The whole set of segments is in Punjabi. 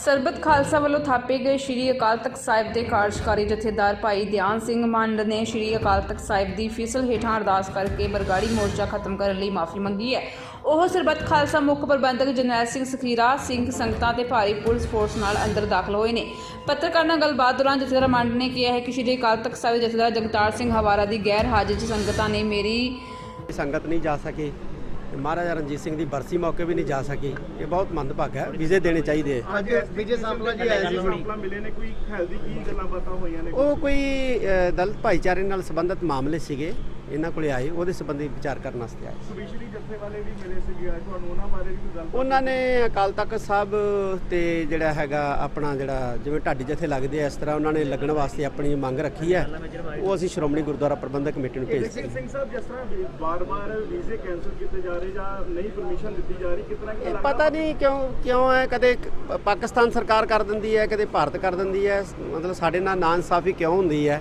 ਸਰਬੱਤ ਖਾਲਸਾ ਵੱਲੋਂ ਥਾਪੇ ਗਏ ਸ਼੍ਰੀ ਅਕਾਲ ਤਖਤ ਸਾਹਿਬ ਦੇ ਕਾਰਜਕਾਰੀ ਜਥੇਦਾਰ ਭਾਈ ਧਿਆਨ ਸਿੰਘ ਮੰਡ ਨੇ ਸ਼੍ਰੀ ਅਕਾਲ ਤਖਤ ਸਾਹਿਬ ਦੀ ਫੀਸਲ ਹੇਠਾਂ ਅਰਦਾਸ ਕਰਕੇ ਬਰਗਾੜੀ ਮੋਰਚਾ ਖਤਮ ਕਰਨ ਲਈ ਮਾਫੀ ਮੰਗੀ ਹੈ। ਉਹ ਸਰਬੱਤ ਖਾਲਸਾ ਮੁੱਖ ਪ੍ਰਬੰਧਕ ਜਰਨੈਲ ਸਿੰਘ ਸਖੀਰਾ ਸਿੰਘ ਸੰਗਤਾਂ ਤੇ ਭਾਰੀ ਪੁਲਿਸ ਫੋਰਸ ਨਾਲ ਅੰਦਰ ਦਾਖਲ ਹੋਏ ਨੇ। ਪੱਤਰਕਾਰਾਂ ਨਾਲ ਗੱਲਬਾਤ ਦੌਰਾਨ ਜਥੇਦਾਰ ਮੰਡ ਨੇ ਕਿਹਾ ਹੈ ਕਿ ਸ਼੍ਰੀ ਅਕਾਲ ਤਖਤ ਸਾਹਿਬ ਦੇ ਜਥੇਦਾਰ ਜਗਤਾਰ ਸਿੰਘ ਹਵਾਰਾ ਦੀ ਗੈਰ ਹਾਜ਼ਰੀ 'ਚ ਸੰਗਤਾਂ ਨੇ ਮੇਰੀ संगत नहीं जा सकी, महाराजा रणजीत सिंह की बरसी मौके भी नहीं जा सकी। ये बहुत मंदभागा है। वीजे देने चाहिए। वो कोई दलित भाईचारे नाल संबंधित मामले सीगे, इन्हां कोले आए, ਉਹਦੇ ਸੰਬੰਧੀ ਵਿਚਾਰ ਕਰਨ ਵਾਸਤੇ ਆਏ। ਸਪੈਸ਼ਲੀ ਜੱਥੇ ਵਾਲੇ ਵੀ ਮਿਲੇ ਸੀਗੇ, ਤੁਹਾਨੂੰ ਉਹਨਾਂ ਬਾਰੇ ਵੀ ਕੋਈ ਗੱਲ? ਉਹਨਾਂ ਨੇ ਅਕਾਲ ਤਖਤ ਸਾਹਿਬ ਤੇ ਜਿਹੜਾ ਹੈਗਾ ਆਪਣਾ ਜਿਹੜਾ ਜਿਵੇਂ ਢਾਡੀ ਜੱਥੇ ਲੱਗਦੇ ਆ ਇਸ ਤਰ੍ਹਾਂ ਉਹਨਾਂ ਨੇ ਲੱਗਣ ਵਾਸਤੇ ਆਪਣੀ ਮੰਗ ਰੱਖੀ ਹੈ। ਉਹ ਅਸੀਂ ਸ਼੍ਰੋਮਣੀ ਗੁਰਦੁਆਰਾ ਪ੍ਰਬੰਧਕ ਕਮੇਟੀ ਨੂੰ ਭੇਜ ਦਿੱਤੀ। ਸਿੰਘ ਸਾਹਿਬ, ਜਿਸ ਤਰ੍ਹਾਂ ਬਾਰ-ਬਾਰ ਵੀਜ਼ੇ ਕੈਂਸਲ ਕੀਤੇ ਜਾ ਰਹੇ ਜਾਂ ਨਹੀਂ ਪਰਮਿਸ਼ਨ ਦਿੱਤੀ ਜਾ ਰਹੀ, ਕਿਤਨਾ ਪਤਾ ਨਹੀਂ ਕਿਉਂ ਹੈ। ਕਦੇ ਪਾਕਿਸਤਾਨ ਸਰਕਾਰ ਕਰ ਦਿੰਦੀ ਹੈ, ਕਦੇ ਭਾਰਤ ਕਰ ਦਿੰਦੀ ਹੈ। ਮਤਲਬ ਸਾਡੇ ਨਾਲ ਨਾਇਨਸਾਫੀ ਕਿਉਂ ਹੁੰਦੀ ਹੈ?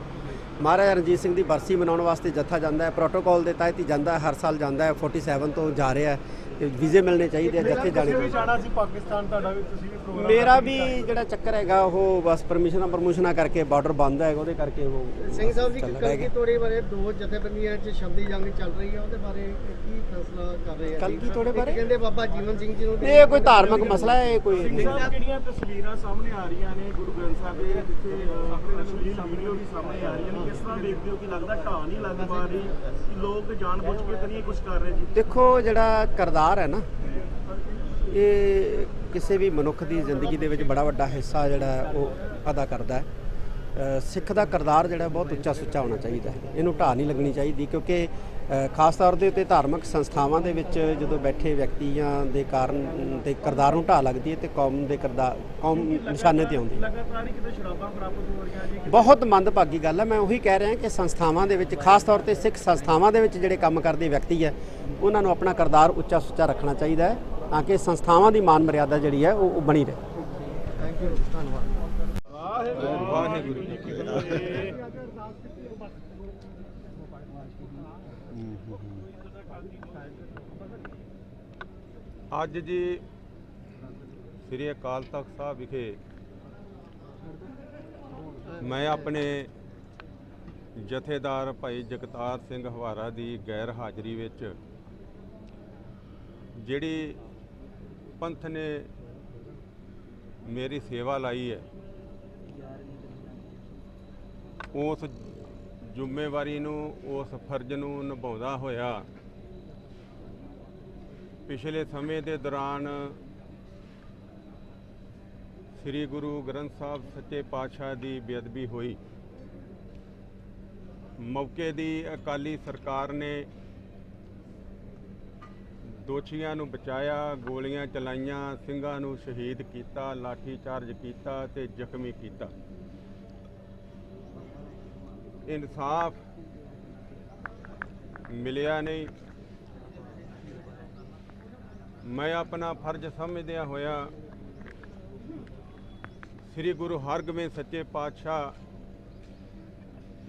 ਮਹਾਰਾਜਾ ਰਣਜੀਤ ਸਿੰਘ ਦੀ ਬਰਸੀ ਮਨਾਉਣ ਵਾਸਤੇ ਜੱਥਾ ਜਾਂਦਾ ਹੈ, ਪ੍ਰੋਟੋਕਾਲ ਦੇ ਤਹਿਤ ਹੀ ਜਾਂਦਾ ਹੈ, ਹਰ ਸਾਲ ਜਾਂਦਾ ਹੈ। 47 ਤੋਂ ਜਾ ਰਿਹਾ ਤੇ ਵੀਜ਼ੇ ਮਿਲਣੇ ਚਾਹੀਦੇ ਆ, ਜੱਥੇ ਜਾਣੇ ਸੀ ਪਾਕਿਸਤਾਨ। ਤੁਹਾਡਾ ਵੀ ਤੁਸੀਂ ਵੀ ਪ੍ਰੋਗਰਾਮ? ਮੇਰਾ ਵੀ ਜਿਹੜਾ ਚੱਕਰ ਹੈਗਾ ਉਹ ਬਸ ਪਰਮਿਸ਼ਨਾਂ ਕਰਕੇ ਬਾਰਡਰ ਬੰਦ ਹੈ, ਉਹਦੇ ਕਰਕੇ ਉਹ ਸਿੰਘ ਸਾਹਿਬ ਜੀ ਕਲਗੀ ਤੋੜੇ ਬਾਰੇ ਦੋ ਜਥੇਬੰਦੀਆਂ 'ਚ ਸ਼ਬਦੀ ਜੰਗ ਚੱਲ ਰਹੀ ਹੈ, ਉਹਦੇ ਬਾਰੇ ਕੀ ਫੈਸਲਾ ਕਰ ਰਹੇ ਆ? ਕਲਗੀ ਤੋੜੇ ਬਾਰੇ ਕਹਿੰਦੇ ਬਾਬਾ ਜੀਵਨ ਸਿੰਘ ਜੀ ਨੂੰ ਇਹ ਕੋਈ ਧਾਰਮਿਕ ਮਸਲਾ ਹੈ। ਇਹ ਕੋਈ ਜਿਹੜੀਆਂ ਤਸਵੀਰਾਂ ਸਾਹਮਣੇ ਆ ਰਹੀਆਂ ਨੇ ਗੁਰੂ ਗ੍ਰੰਥ ਸਾਹਿਬ ਦੇ, ਜਿੱਥੇ ਆਪਣੇ ਤਸਵੀਰ ਵੀਡੀਓ ਵੀ ਸਾਹਮਣੇ ਆ ਰਹੀਆਂ ਨੇ, ਕਿਸ ਤਰ੍ਹਾਂ ਦੇਖਦੇ ਹੋ ਕਿ ਲੱਗਦਾ ਢਾਹ ਨਹੀਂ ਲੱਗ ਪਾ ਰਹੀ ਕਿ ਲੋਕ ਜਾਣਬੁੱਝ ਕੇ ਤਾਂ ਨਹੀਂ ਕੁਝ ਕਰ ਰਹੇ ਜੀ? ਦੇਖੋ, ਜਿਹੜਾ ਕਿਰਦਾਰ ਹੈ ਨਾ, ਇਹ ਕਿਸੇ ਵੀ ਮਨੁੱਖ ਦੀ ਜ਼ਿੰਦਗੀ ਦੇ ਵਿੱਚ ਬੜਾ ਵੱਡਾ ਹਿੱਸਾ ਜਿਹੜਾ ਉਹ ਅਦਾ ਕਰਦਾ ਹੈ। ਸਿੱਖ ਦਾ ਕਿਰਦਾਰ ਜਿਹੜਾ ਬਹੁਤ ਉੱਚਾ ਸੁੱਚਾ ਹੋਣਾ ਚਾਹੀਦਾ ਹੈ, ਇਹਨੂੰ ਢਾਹ ਨਹੀਂ ਲੱਗਣੀ ਚਾਹੀਦੀ। ਕਿਉਂਕਿ ਖਾਸ ਤੌਰ ਦੇ ਉੱਤੇ ਧਾਰਮਿਕ ਸੰਸਥਾਵਾਂ ਦੇ ਵਿੱਚ ਜਦੋਂ ਬੈਠੇ ਵਿਅਕਤੀਆਂ ਦੇ ਕਾਰਨ ਤੇ ਕਿਰਦਾਰ ਨੂੰ ਢਾਹ ਲੱਗਦੀ ਹੈ ਤੇ ਕੌਮ ਨਿਸ਼ਾਨੇ ਤੇ ਆਉਂਦੀ ਹੈ। ਲਗਾਤਾਰ ਹੀ ਕਿਤੇ ਸ਼ਰਾਬਾਂ ਪ੍ਰਾਪਤ ਹੋ ਰਹੀਆਂ ਜੀ। ਬਹੁਤ ਮੰਦਭਾਗੀ ਗੱਲ ਹੈ। ਮੈਂ ਉਹੀ ਕਹਿ ਰਿਹਾ ਕਿ ਸੰਸਥਾਵਾਂ ਦੇ ਵਿੱਚ, ਖਾਸ ਤੌਰ ਤੇ ਸਿੱਖ ਸੰਸਥਾਵਾਂ ਦੇ ਵਿੱਚ ਜਿਹੜੇ ਕੰਮ ਕਰਦੇ ਵਿਅਕਤੀ ਹੈ, ਉਹਨਾਂ ਨੂੰ ਆਪਣਾ ਕਿਰਦਾਰ ਉੱਚਾ ਸੁੱਚਾ ਰੱਖਣਾ ਚਾਹੀਦਾ ਹੈ ਤਾਂ ਕਿ ਸੰਸਥਾਵਾਂ ਦੀ ਮਾਨ ਮਰਿਆਦਾ ਜਿਹੜੀ ਹੈ ਉਹ ਬਣੀ ਰਹੇ। ਥੈਂਕ ਯੂ, ਧੰਨਵਾਦ। ਵਾਹਿਗੁਰੂ ਜੀ ਕੀ ਫਤਿਹ। ਅੱਜ ਜੀ ਸ੍ਰੀ ਅਕਾਲ ਤਖਤ ਸਾਹਿਬ ਵਿਖੇ ਮੈਂ ਆਪਣੇ ਜਥੇਦਾਰ ਭਾਈ ਜਗਤਾਰ ਸਿੰਘ ਹਵਾਰਾ ਦੀ ਗੈਰ ਹਾਜ਼ਰੀ ਵਿੱਚ ਜਿਹੜੀ ਪੰਥ ਨੇ ਮੇਰੀ ਸੇਵਾ ਲਾਈ ਹੈ, ਉਸ ਜ਼ਿੰਮੇਵਾਰੀ ਨੂੰ, ਉਸ ਫਰਜ਼ ਨੂੰ ਨਿਭਾਉਂਦਾ ਹੋਇਆ ਪਿਛਲੇ ਸਮੇਂ ਦੇ ਦੌਰਾਨ ਸ੍ਰੀ ਗੁਰੂ ਗ੍ਰੰਥ ਸਾਹਿਬ ਸੱਚੇ ਪਾਤਸ਼ਾਹ ਦੀ ਬੇਅਦਬੀ ਹੋਈ। ਮੌਕੇ ਦੀ ਅਕਾਲੀ ਸਰਕਾਰ ਨੇ ਦੋਸ਼ੀਆਂ ਨੂੰ ਬਚਾਇਆ, ਗੋਲੀਆਂ ਚਲਾਈਆਂ, ਸਿੰਘਾਂ ਨੂੰ ਸ਼ਹੀਦ ਕੀਤਾ, ਲਾਠੀ ਚਾਰਜ ਕੀਤਾ ਤੇ ਜ਼ਖਮੀ ਕੀਤਾ। ਇਨਸਾਫ ਮਿਲਿਆ ਨਹੀਂ। ਮੈਂ ਆਪਣਾ ਫਰਜ਼ ਸਮਝਦਿਆਂ ਹੋਇਆ ਸ੍ਰੀ ਗੁਰੂ ਹਰਗੋਬਿੰਦ ਸੱਚੇ ਪਾਤਸ਼ਾਹ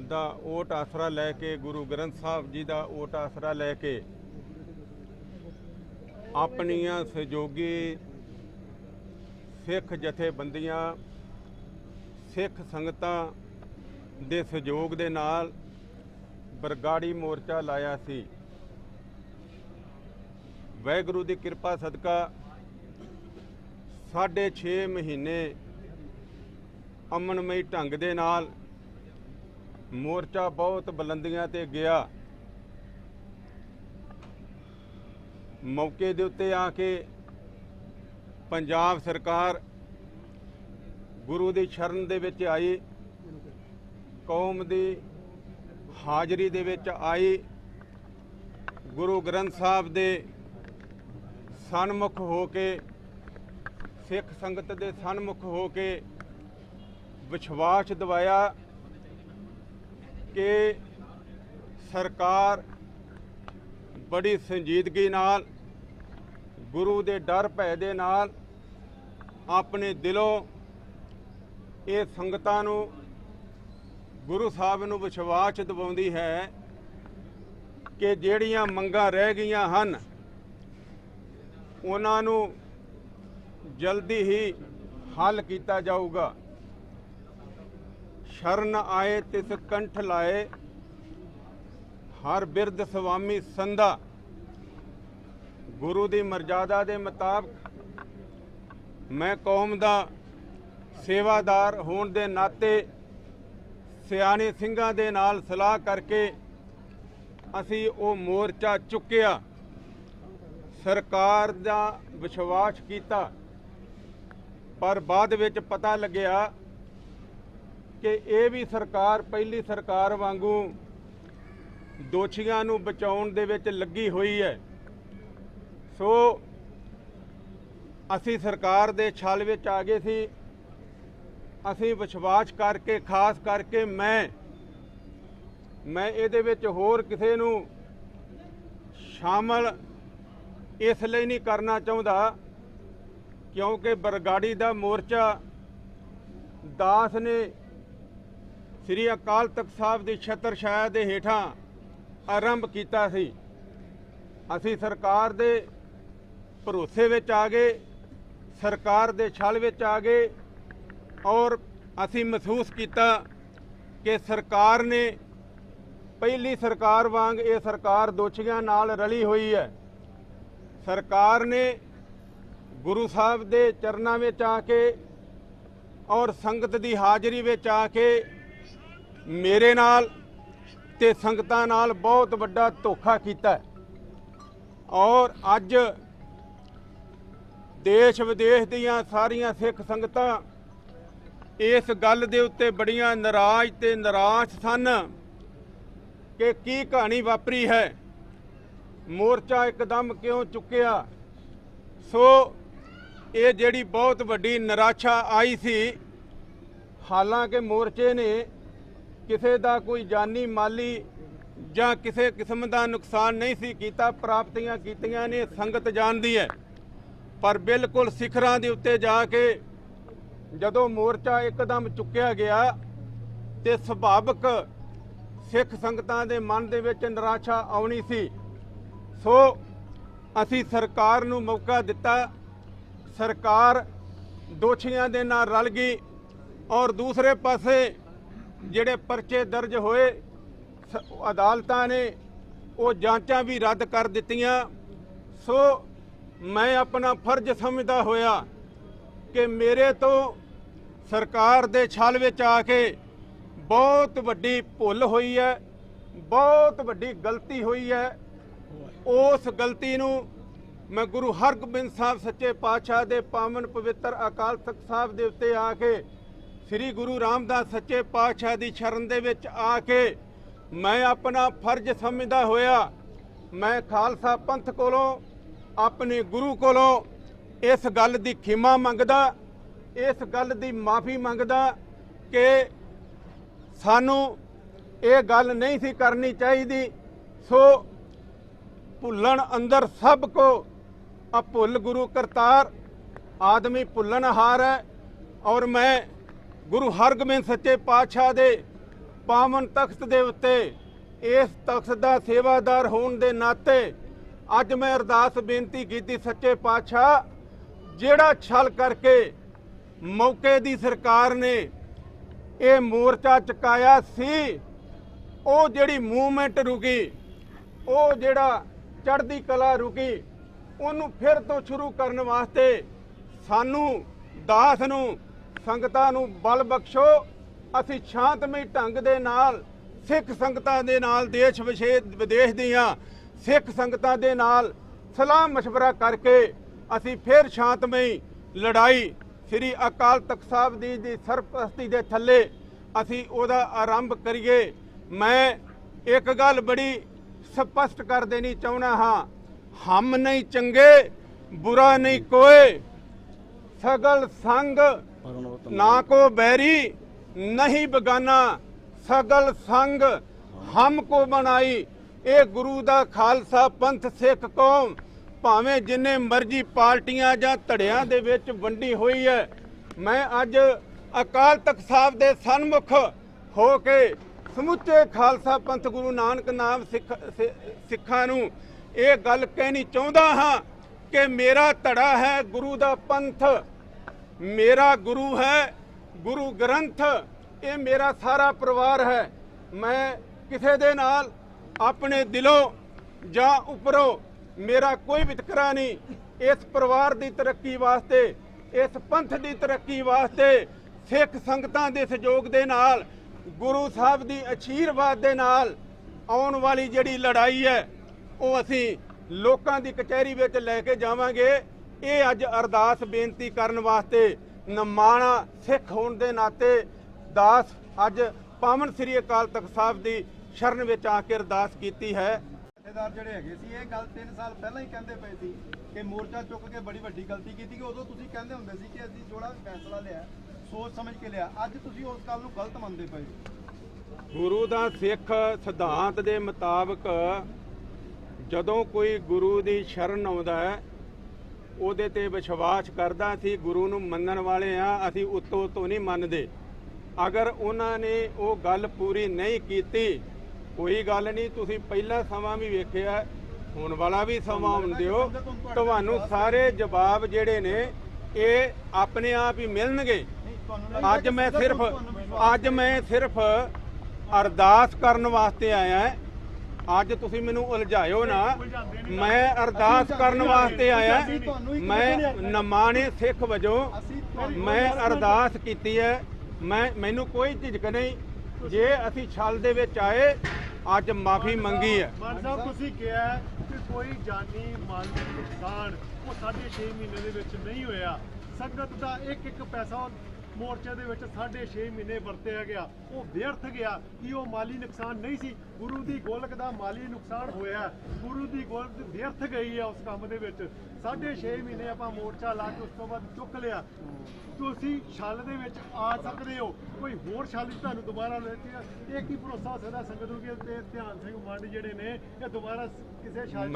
ਦਾ ਓਟ ਆਸਰਾ ਲੈ ਕੇ, ਗੁਰੂ ਗ੍ਰੰਥ ਸਾਹਿਬ ਜੀ ਦਾ ਓਟ ਆਸਰਾ ਲੈ ਕੇ ਆਪਣੀਆਂ ਸਹਿਯੋਗੀ ਸਿੱਖ ਜਥੇਬੰਦੀਆਂ, ਸਿੱਖ ਸੰਗਤਾਂ ਦੇ ਸਹਿਯੋਗ ਦੇ ਨਾਲ ਬਰਗਾੜੀ ਮੋਰਚਾ ਲਾਇਆ ਸੀ। ਵਾਹਿਗੁਰੂ ਦੀ ਕਿਰਪਾ ਸਦਕਾ 6.5 ਮਹੀਨੇ ਅਮਨਮਈ ਢੰਗ ਦੇ ਨਾਲ ਮੋਰਚਾ ਬਹੁਤ ਬੁਲੰਦੀਆਂ ਤੇ ਗਿਆ। ਮੌਕੇ ਦੇ ਉੱਤੇ ਆ ਕੇ ਪੰਜਾਬ ਸਰਕਾਰ ਗੁਰੂ ਦੀ ਸ਼ਰਨ ਦੇ ਵਿੱਚ ਆਈ, ਕੌਮ ਦੀ ਹਾਜ਼ਰੀ ਦੇ ਵਿੱਚ ਆਈ, ਗੁਰੂ ਗ੍ਰੰਥ ਸਾਹਿਬ ਦੇ ਸਨਮੁਖ ਹੋ ਕੇ, ਸਿੱਖ ਸੰਗਤ ਦੇ ਸਨਮੁਖ ਹੋ ਕੇ ਵਿਸ਼ਵਾਸ ਦਿਵਾਇਆ ਕਿ ਸਰਕਾਰ ਬੜੀ ਸੰਜੀਦਗੀ ਨਾਲ, ਗੁਰੂ ਦੇ ਡਰ ਭੈ ਦੇ ਨਾਲ ਆਪਣੇ ਦਿਲੋਂ ਇਹ ਸੰਗਤਾਂ ਨੂੰ, ਗੁਰੂ ਸਾਹਿਬ ਨੂੰ ਵਿਸ਼ਵਾਸ ਦਿਵਾਉਂਦੀ ਹੈ ਕਿ ਜਿਹੜੀਆਂ ਮੰਗਾਂ ਰਹਿ ਗਈਆਂ ਹਨ ਉਹਨਾਂ ਨੂੰ ਜਲਦੀ ਹੀ हल किया जाऊगा। शरण आए तिस कंठ लाए, हर बिरद स्वामी संधा। गुरु की मर्यादा के मुताबिक मैं कौम का सेवादार होने के नाते सियाने ਸਿੰਘਾਂ ਦੇ ਨਾਲ सलाह करके ਅਸੀਂ ਉਹ मोर्चा चुक्या, सरकार का विश्वास किया, पर बाद विच पता लग्या कि ये भी सरकार पहली सरकार वांगू दोषियों नूं बचाउण दे विच लगी हुई है। सो असी सरकार दे छल विच आ गए सी। असी विश्वास करके खास करके मैं इहदे विच होर किसे नूं शामिल इसलिए नहीं करना चाहुंदा क्योंकि बरगाड़ी दा मोर्चा दास ने श्री अकाल तख्त साहब की छत्रछाया के हेठां आरंभ किया सी। असी सरकार दे भरोसे विच आ गए, सरकार दे छल विच आ गए और असी महसूस किया कि सरकार ने पहली सरकार वांग ये सरकार दोषियों नाल रली हुई है। सरकार ने गुरु साहब दे चरनां विच आके और संगत दी हाज़री विच आके मेरे नाल ते संगतां नाल बहुत वड्डा धोखा कीता और अज देश विदेश दीयां सारियां सिख संगतां इस गल दे उत्ते बड़ियां नाराज ते निराश सन कि की कहानी वापरी है, मोर्चा एकदम क्यों चुक्या। सो ये जिहड़ी बहुत वड्डी निराशा आई सी। हालांकि मोर्चे ने किसी का कोई जानी माली जां किसी किस्म का नुकसान नहीं सी कीता, प्राप्तियां कीतियां ने संगत जानदी है, पर बिल्कुल सिखरां दे उत्ते जाके जदों मोर्चा एकदम चुक्या गया तो सुभाविक सिख संगतां दे मन दे विच निराशा आउणी सी। सो असी सरकार नूं मौका दिता, सरकार दोषियों दे नाल रल गई और दूसरे पासे जिहड़े परचे दर्ज होए अदालतां ने वो जांचां भी रद्द कर दित्तियां। सो मैं अपना फर्ज समझदा होया कि मेरे तो सरकार दे छल विच आके बहुत वड्डी भुल हुई है, बहुत वड्डी गलती हुई है। उस गलती नूं मैं गुरु हरगोबिंद साहब सच्चे पातशाह दे पावन पवित्र अकाल तख्त साहब दे उत्ते आके श्री गुरु रामदास सच्चे पातशाह दी शरण दे विच आके मैं अपना फर्ज समझदा होया मैं खालसा पंथ कोलों अपने गुरु कोलों इस गल दी खिमा मंगदा, इस गल दी माफ़ी मंगदा कि सानू ये गल नहीं सी करनी चाहिए। सो भुल्लण अंदर सब को भुल गुरु करतार, आदमी भुल्लणहार है और मैं गुरु हरगोबिंद सच्चे पातशाह दे पावन तख्त दे उत्ते इस तख्त दा सेवादार होने दे नाते अज मैं अरदास बेनती की सच्चे पातशाह जिहड़ा छल करके मौके दी सरकार ने ये मोर्चा चुकाया सी, वो जिहड़ी मूवमेंट रुकी, वो जिहड़ा चढ़दी कला रुकी, उन्होंने फिर तो शुरू करने वास्ते सानू दास नू संगतां नू बल बख्शो। असी शांतमई ढंग दे नाल सिख संगतां दे नाल देश विदेश दीयां सिख संगतां दे नाल सलाह मशवरा करके असी फिर शांतमई लड़ाई श्री अकाल तख्त साहब दी सरपरस्ती दे थल्ले असी ओदा आरंभ करिए। मैं एक गल बड़ी स्पष्ट कर देनी चाहना हाँ, हम नहीं चंगे बुरा नहीं कोई, सगल संग ना को बैरी नहीं बगाना, सगल संग हमको बनाई। ये गुरु दा खालसा पंथ सिख कौम भावें जिन्ने मर्जी पार्टियां जां धड़ियां दे विच वंडी हुई है। मैं अज अकाल तख्त साहब दे सन्मुख हो के समुचे खालसा पंथ गुरु नानक नाम सिखां नूं ये गल कहनी चाहुंदा हाँ कि मेरा धड़ा है गुरु दा पंथ, मेरा गुरु है गुरु ग्रंथ, ये मेरा सारा परिवार है। मैं किसी दे नाल अपने दिलों ਜਾਂ ਉੱਪਰੋਂ ਮੇਰਾ ਕੋਈ ਵਿਤਕਰਾ ਨਹੀਂ। ਇਸ ਪਰਿਵਾਰ ਦੀ ਤਰੱਕੀ ਵਾਸਤੇ, ਇਸ ਪੰਥ ਦੀ ਤਰੱਕੀ ਵਾਸਤੇ ਸਿੱਖ ਸੰਗਤਾਂ ਦੇ ਸਹਿਯੋਗ ਦੇ ਨਾਲ, ਗੁਰੂ ਸਾਹਿਬ ਦੀ ਅਸ਼ੀਰਵਾਦ ਦੇ ਨਾਲ ਆਉਣ ਵਾਲੀ ਜਿਹੜੀ ਲੜਾਈ ਹੈ ਉਹ ਅਸੀਂ ਲੋਕਾਂ ਦੀ ਕਚਹਿਰੀ ਵਿੱਚ ਲੈ ਕੇ ਜਾਵਾਂਗੇ। ਇਹ ਅੱਜ ਅਰਦਾਸ ਬੇਨਤੀ ਕਰਨ ਵਾਸਤੇ ਨਿਮਾਣਾ ਸਿੱਖ ਹੋਣ ਦੇ ਨਾਤੇ ਦਾਸ ਅੱਜ ਪਾਵਨ ਸ੍ਰੀ ਅਕਾਲ ਤਖਤ ਸਾਹਿਬ ਦੀ ਸ਼ਰਨ ਵਿੱਚ ਆ ਕੇ ਅਰਦਾਸ ਕੀਤੀ ਹੈ। ਜਥੇਦਾਰ ਜਿਹੜੇ ਹੈਗੇ ਸੀ ਇਹ ਗੱਲ 3 ਸਾਲ ਪਹਿਲਾਂ ਹੀ ਕਹਿੰਦੇ ਪਏ ਸੀ ਕਿ ਮੋਰਚਾ ਚੁੱਕ ਕੇ ਬੜੀ ਵੱਡੀ ਗਲਤੀ ਕੀਤੀ, ਕਿ ਉਦੋਂ ਤੁਸੀਂ ਕਹਿੰਦੇ ਹੁੰਦੇ ਸੀ ਕਿ ਅਸੀਂ ਜਿਹੜਾ ਫੈਸਲਾ ਲਿਆ ਸੋਚ ਸਮਝ ਕੇ ਲਿਆ। ਅੱਜ ਤੁਸੀਂ ਉਸ ਗੱਲ ਨੂੰ ਗਲਤ ਮੰਨਦੇ ਪਏ ਹੋ। ਗੁਰੂ ਦਾ ਸਿੱਖ ਸਿਧਾਂਤ ਦੇ ਮੁਤਾਬਕ ਜਦੋਂ ਕੋਈ ਗੁਰੂ ਦੀ ਸ਼ਰਨ ਆਉਂਦਾ ਹੈ ਉਹਦੇ ਤੇ ਵਿਸ਼ਵਾਸ ਕਰਦਾ। ਅਸੀਂ ਗੁਰੂ ਨੂੰ ਮੰਨਣ ਵਾਲੇ ਆ, ਅਸੀਂ ਉੱਤੋਂ ਉੱਤੋਂ ਨਹੀਂ ਮੰਨਦੇ। ਅਗਰ ਉਹਨਾਂ ਨੇ ਉਹ ਗੱਲ ਪੂਰੀ ਨਹੀਂ ਕੀਤੀ, ਕੋਈ ਗੱਲ ਨਹੀਂ, ਤੁਸੀਂ ਪਹਿਲਾ ਸਮਾਂ ਵੀ ਵੇਖਿਆ, ਹੁਣ ਵਾਲਾ ਵੀ ਸਮਾਂ ਆਉਣ ਦਿਓ, ਤੁਹਾਨੂੰ ਸਾਰੇ ਜਵਾਬ ਜਿਹੜੇ ਨੇ ਇਹ ਆਪਣੇ ਆਪ ਹੀ ਮਿਲਣਗੇ। ਅੱਜ ਮੈਂ ਸਿਰਫ ਅਰਦਾਸ ਕਰਨ ਵਾਸਤੇ ਆਇਆ। ਅੱਜ ਤੁਸੀਂ ਮੈਨੂੰ ਉਲਝਾਇਓ ਨਾ, ਮੈਂ ਅਰਦਾਸ ਕਰਨ ਵਾਸਤੇ ਆਇਆ। ਮੈਂ ਨਿਮਾਣੇ ਸਿੱਖ ਵਜੋਂ ਮੈਂ ਅਰਦਾਸ ਕੀਤੀ ਹੈ। ਮੈਨੂੰ ਕੋਈ ਝਿਜਕ ਨਹੀਂ। ਜੇ ਅਸੀਂ ਛਲ ਦੇ ਵਿੱਚ ਆਏ, ਅੱਜ ਮਾਫੀ ਮੰਗੀ ਹੈ। ਮਾਨ ਸਾਹਿਬ ਤੁਸੀਂ ਕਿਹਾ ਕਿ ਕੋਈ ਜਾਨੀ ਮਾਲੀ ਨੁਕਸਾਨ ਉਹ 6.5 ਮਹੀਨੇ ਦੇ ਵਿੱਚ ਨਹੀਂ ਹੋਇਆ। ਸੰਗਤ ਦਾ ਇੱਕ ਪੈਸਾ ਮੋਰਚੇ ਦੇ ਵਿੱਚ 6.5 ਮਹੀਨੇ ਵਰਤਿਆ ਗਿਆ, ਉਹ ਵਿਅਰਥ ਗਿਆ। ਕਿ ਉਹ ਮਾਲੀ ਨੁਕਸਾਨ ਨਹੀਂ ਸੀ, ਗੁਰੂ ਦੀ ਗੋਲਕ ਦਾ ਮਾਲੀ ਨੁਕਸਾਨ ਹੋਇਆ। ਗੁਰੂ ਦੀ ਗੋਲਕ ਵਿਅਰਥ ਗਈ ਹੈ ਉਸ ਕੰਮ ਦੇ ਵਿੱਚ। 6.5 ਮਹੀਨੇ ਆਪਾਂ ਮੋਰਚਾ ਲਾ ਕੇ ਉਸ ਤੋਂ ਬਾਅਦ ਚੁੱਕ ਲਿਆ। ਤੁਸੀਂ ਛਲ ਦੇ ਵਿੱਚ ਆ ਸਕਦੇ ਹੋ, ਕੋਈ ਹੋਰ ਛਲ ਤੁਹਾਨੂੰ ਦੁਬਾਰਾ ਇਹ ਕੀ ਭਰੋਸਾ ਹੋ ਸਕਦਾ ਸੰਗਤ ਨੂੰ ਕਿ ਧਿਆਨ ਸਿੰਘ ਮੰਡ ਜਿਹੜੇ ਨੇ ਇਹ ਦੁਬਾਰਾ ਕਿਸੇ ਛਲ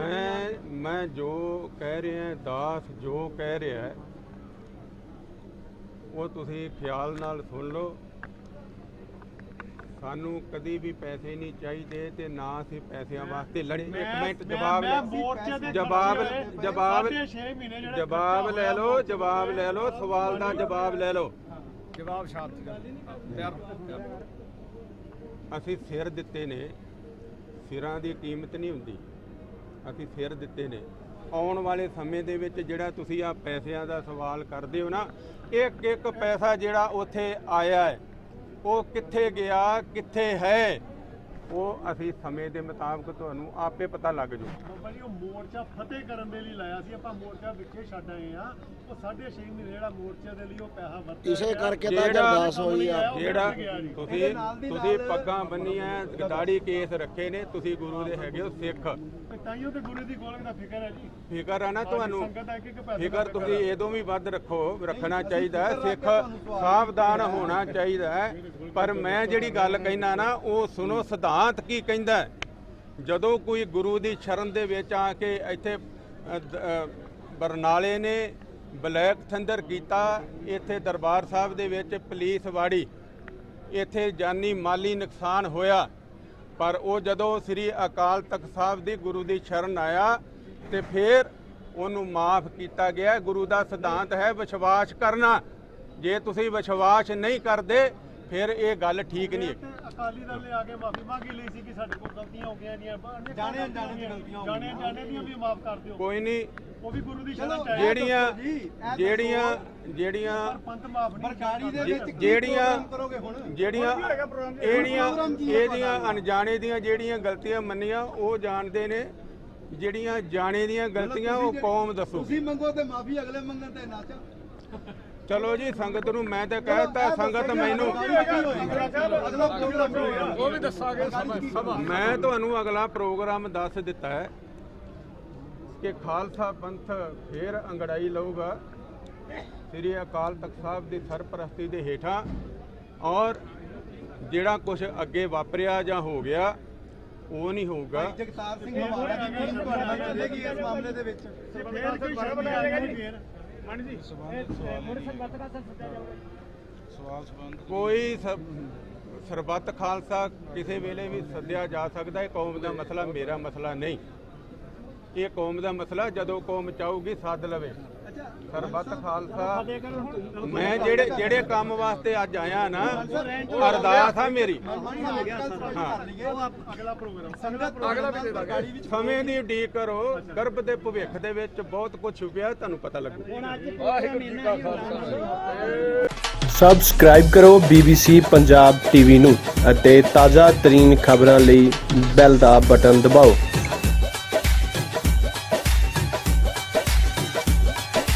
ਮੈਂ ਜੋ ਕਹਿ ਰਿਹਾ ਦਾਸ ਜੋ ਕਹਿ ਰਿਹਾ ਉਹ ਤੁਸੀਂ ਖਿਆਲ ਨਾਲ ਸੁਣ ਲਓ। ਸਾਨੂੰ ਕਦੀ ਵੀ ਪੈਸੇ ਨਹੀਂ ਚਾਹੀਦੇ ਤੇ ਨਾ ਅਸੀਂ ਪੈਸਿਆਂ ਵਾਸਤੇ ਲੜੇ। ਇੱਕ ਮਿੰਟ ਜਵਾਬ ਲੈ ਲਓ, ਸਵਾਲ ਦਾ ਜਵਾਬ ਲੈ ਲਓ। ਜਵਾਬ ਸ਼ਾਂਤੀ ਅਸੀਂ ਸਿਰ ਦਿੱਤੇ ਨੇ, ਸਿਰਾਂ ਦੀ ਕੀਮਤ ਨਹੀਂ ਹੁੰਦੀ, ਅਸੀਂ ਸਿਰ ਦਿੱਤੇ ਨੇ। ਆਉਣ ਵਾਲੇ ਸਮੇਂ ਦੇ ਵਿੱਚ ਜਿਹੜਾ ਤੁਸੀਂ ਆ ਪੈਸਿਆਂ ਦਾ ਸਵਾਲ ਕਰਦੇ ਹੋ ਨਾ, ਇੱਕ ਪੈਸਾ ਜਿਹੜਾ ਉੱਥੇ ਆਇਆ ਹੈ ਉਹ ਕਿੱਥੇ ਗਿਆ, ਕਿੱਥੇ ਹੈ, ਉਹ ਅਸੀਂ ਸਮੇਂ ਦੇ ਮੁਤਾਬਕ ਤੁਹਾਨੂੰ ਆਪੇ ਪਤਾ ਲੱਗ ਜੂ। ਬਾਬਾ ਜੀ ਉਹ ਮੋਰਚਾ ਫਤਿਹ ਕਰਨ ਦੇ ਲਈ ਲਾਇਆ ਸੀ, ਆਪਾਂ ਮੋਰਚਾ ਵਿੱਚੇ ਛੱਡ ਆਏ ਆ। ਉਹ 6.5 ਮਹੀਨੇ ਜਿਹੜਾ ਮੋਰਚੇ ਦੇ ਲਈ ਉਹ ਪੈਸਾ ਵਰਤਿਆ ਇਸੇ ਕਰਕੇ ਤਾਂ ਅਰਦਾਸ ਹੋਈ ਆ। ਜਿਹੜਾ ਤੁਸੀਂ ਪੱਗਾਂ ਬੰਨੀਆਂ, ਦਾੜੀ ਕੇਸ ਰੱਖੇ ਨੇ, ਤੁਸੀਂ ਗੁਰੂ ਦੇ ਹੈਗੇ ਹੋ ਸਿੱਖ। ਤਾਈਓ ਤੇ ਗੁਰੂ ਦੀ ਗੋਲਕ ਦਾ ਫਿਕਰ ਹੈ ਜੀ। ਫਿਕਰ ਆ ਨਾ ਤੁਹਾਨੂੰ, ਸੰਗਤ ਦਾ ਇੱਕ ਪੈਸਾ ਫਿਕਰ ਤੁਸੀਂ ਇਹਦੋਂ ਵੀ ਵੱਧ ਰੱਖਣਾ ਚਾਹੀਦਾ ਹੈ। ਸਿੱਖ ਸਾਵਧਾਨ ਹੋਣਾ ਚਾਹੀਦਾ ਹੈ। ਪਰ ਮੈਂ ਜਿਹੜੀ ਗੱਲ ਕਹਿਣਾ ਨਾ ਉਹ ਸੁਣੋ, ਸਿਧਾਂਤ ਕੀ ਕਹਿੰਦਾ ਹੈ। ਜਦੋਂ ਕੋਈ ਗੁਰੂ ਦੀ ਸ਼ਰਨ ਦੇ ਵਿੱਚ ਆ ਕੇ ਇੱਥੇ ਬਰਨਾਲੇ ਨੇ ਬਲੈਕ ਥੰਡਰ ਕੀਤਾ, ਇੱਥੇ ਦਰਬਾਰ ਸਾਹਿਬ ਦੇ ਵਿੱਚ ਪੁਲਿਸ ਵਾੜੀ, ਇੱਥੇ ਜਾਨੀ ਮਾਲੀ ਨੁਕਸਾਨ ਹੋਇਆ। ਪਰ ਉਹ ਜਦੋਂ ਸ੍ਰੀ ਅਕਾਲ ਤਖਤ ਸਾਹਿਬ ਦੀ ਗੁਰੂ ਦੀ ਸ਼ਰਨ ਆਇਆ ਤੇ ਫਿਰ ਉਹਨੂੰ ਮਾਫ ਕੀਤਾ ਗਿਆ। ਗੁਰੂ ਦਾ ਸਿਧਾਂਤ ਹੈ ਵਿਸ਼ਵਾਸ ਕਰਨਾ। ਜੇ ਤੁਸੀਂ ਵਿਸ਼ਵਾਸ ਨਹੀਂ ਕਰਦੇ ਫਿਰ ਇਹ ਗੱਲ ਠੀਕ ਨਹੀਂ ਹੈ। ਅਕਾਲੀ ਦਲ ਨੇ ਆ ਕੇ ਮਾਫੀ ਮੰਗੀ ਲਈ ਸੀ ਕਿ ਸਾਡੇ ਕੋਲ ਗਲਤੀਆਂ ਹੋ ਗਈਆਂ ਦੀਆਂ, ਜਾਣੇ ਅਣਜਾਣੇ ਦੀਆਂ ਗਲਤੀਆਂ ਹੋ ਗਈਆਂ, ਜਾਣੇ ਦੀਆਂ ਵੀ ਮਾਫ ਕਰ ਦਿਓ। ਕੋਈ ਨਹੀਂ, ਉਹ ਵੀ ਗੁਰੂ ਦੀ ਸ਼ਰਨ ਚ ਆਏ। ਪੰਥ ਮਾਫ ਨਹੀਂ ਬਰਗਾੜੀ ਦੇ ਵਿੱਚ ਇਹਦੀਆਂ ਅਣਜਾਣੇ ਦੀਆਂ ਜਿਹੜੀਆਂ ਗਲਤੀਆਂ ਮੰਨੀਆਂ ਉਹ ਜਾਣਦੇ ਨੇ, ਜਿਹੜੀਆਂ ਜਾਣੇ ਦੀਆਂ ਗਲਤੀਆਂ ਉਹ ਕੌਮ ਦੱਸੂ। ਤੁਸੀਂ ਮੰਗੋ ਤੇ ਮਾਫੀ ਅਗਲੇ ਮੰਗਣ ਤੇ ਨੱਚ। ਚਲੋ ਜੀ, ਸੰਗਤ ਨੂੰ ਮੈਂ ਤਾਂ ਕਹਿਤਾ, ਸੰਗਤ ਮੈਨੂੰ ਉਹ ਵੀ ਦੱਸਾਂਗੇ ਸਭਾ। ਮੈਂ ਤੁਹਾਨੂੰ ਅਗਲਾ ਪ੍ਰੋਗਰਾਮ ਦੱਸ ਦਿੱਤਾ ਹੈ ਕਿ ਖਾਲਸਾ ਪੰਥ ਫੇਰ ਅੰਗੜਾਈ ਲਊਗਾ ਸ੍ਰੀ ਅਕਾਲ ਤਖਤ ਸਾਹਿਬ ਦੀ ਸਰਪ੍ਰਸਤੀ ਦੇ ਹੇਠਾਂ। ਔਰ ਜਿਹੜਾ ਕੁਝ ਅੱਗੇ ਵਾਪਰਿਆ ਜਾਂ ਹੋ ਗਿਆ ਉਹ ਨਹੀਂ ਹੋਊਗਾ। ਜਗਤਾਰ ਸਿੰਘ ਹਵਾਲਾ ਦੀ ਟੀਮ ਤੁਹਾਡੇ ਨਾਲ ਚੱਲੇਗੀ ਇਸ ਮਾਮਲੇ ਦੇ ਵਿੱਚ। ਕੋਈ ਸਰਬੱਤ ਖਾਲਸਾ ਕਿਸੇ ਵੇਲੇ ਵੀ ਸੱਦਿਆ ਜਾ ਸਕਦਾ। ਇਹ ਕੌਮ ਦਾ ਮਸਲਾ, ਮੇਰਾ ਮਸਲਾ ਨਹੀਂ। ਇਹ ਕੌਮ ਦਾ ਮਸਲਾ, ਜਦੋਂ ਕੌਮ ਚਾਹੂਗੀ ਸੱਦ ਲਵੇ। ਸਰਬੱਤ ਖਾਲਸਾ। ਮੈਂ ਜਿਹੜੇ ਕੰਮ ਵਾਸਤੇ ਅੱਜ ਆਇਆ ਨਾ, ਅਰਦਾਸ ਆ ਮੇਰੀ। ਅਗਲਾ ਪ੍ਰੋਗਰਾਮ ਸਮੇਂ ਦੀ ਉਡੀਕ ਕਰੋ, ਗਰਭ ਦੇ ਭਵਿੱਖ ਦੇ ਵਿੱਚ ਬਹੁਤ ਕੁਝ ਛੁਪਿਆ, ਤੁਹਾਨੂੰ ਪਤਾ ਲੱਗੂ। ਸਬਸਕ੍ਰਾਈਬ ਕਰੋ BBC ਪੰਜਾਬ ਟੀਵੀ ਨੂੰ ਅਤੇ ਤਾਜ਼ਾ ਤਰੀਨ ਖਬਰਾਂ ਲਈ ਬੈਲ ਦਾ ਬਟਨ ਦਬਾਓ।